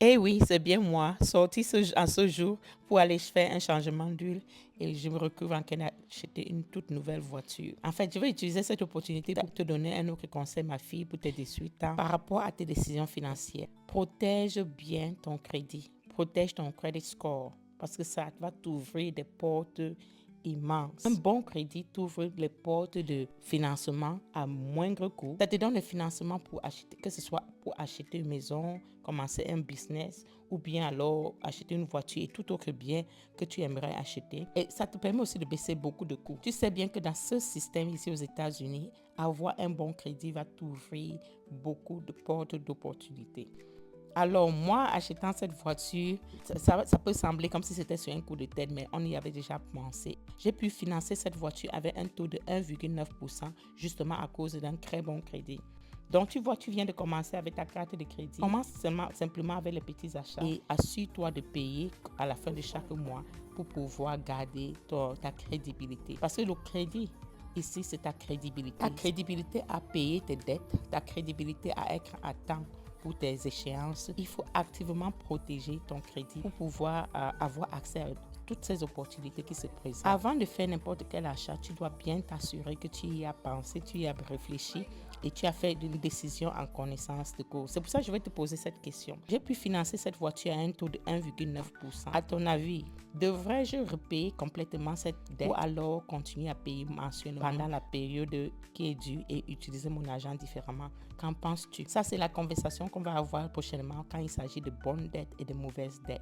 Eh oui, c'est bien moi, sorti en ce jour pour aller faire un changement d'huile et je me retrouve en train d'acheter une toute nouvelle voiture. En fait, je vais utiliser cette opportunité pour te donner un autre conseil, ma fille, pour t'aider suite par rapport à tes décisions financières. Protège bien ton crédit, protège ton credit score parce que ça va t'ouvrir des portes immense. Un bon crédit t'ouvre les portes de financement à moindre coût. Ça te donne le financement pour acheter, que ce soit pour acheter une maison, commencer un business ou bien alors acheter une voiture et tout autre bien que tu aimerais acheter. Et ça te permet aussi de baisser beaucoup de coûts. Tu sais bien que dans ce système ici aux États-Unis, avoir un bon crédit va t'ouvrir beaucoup de portes d'opportunités. Alors moi, achetant cette voiture, ça peut sembler comme si c'était sur un coup de tête, mais on y avait déjà pensé. J'ai pu financer cette voiture avec un taux de 1,9% justement à cause d'un très bon crédit. Donc tu vois, tu viens de commencer avec ta carte de crédit. Commence simplement avec les petits achats et assure-toi de payer à la fin de chaque mois pour pouvoir garder ta crédibilité. Parce que le crédit, ici, c'est ta crédibilité. Ta crédibilité à payer tes dettes, ta crédibilité à être à temps pour tes échéances. Il faut activement protéger ton crédit pour pouvoir avoir accès à toutes ces opportunités qui se présentent. Avant de faire n'importe quel achat, tu dois bien t'assurer que tu y as pensé, tu y as réfléchi et tu as fait une décision en connaissance de cause. C'est pour ça que je vais te poser cette question. J'ai pu financer cette voiture à un taux de 1,9%. À ton avis, devrais-je repayer complètement cette dette ou alors continuer à payer mensuellement pendant la période qui est due et utiliser mon argent différemment? Qu'en penses-tu? Ça, c'est la conversation qu'on va avoir prochainement quand il s'agit de bonnes dettes et de mauvaises dettes.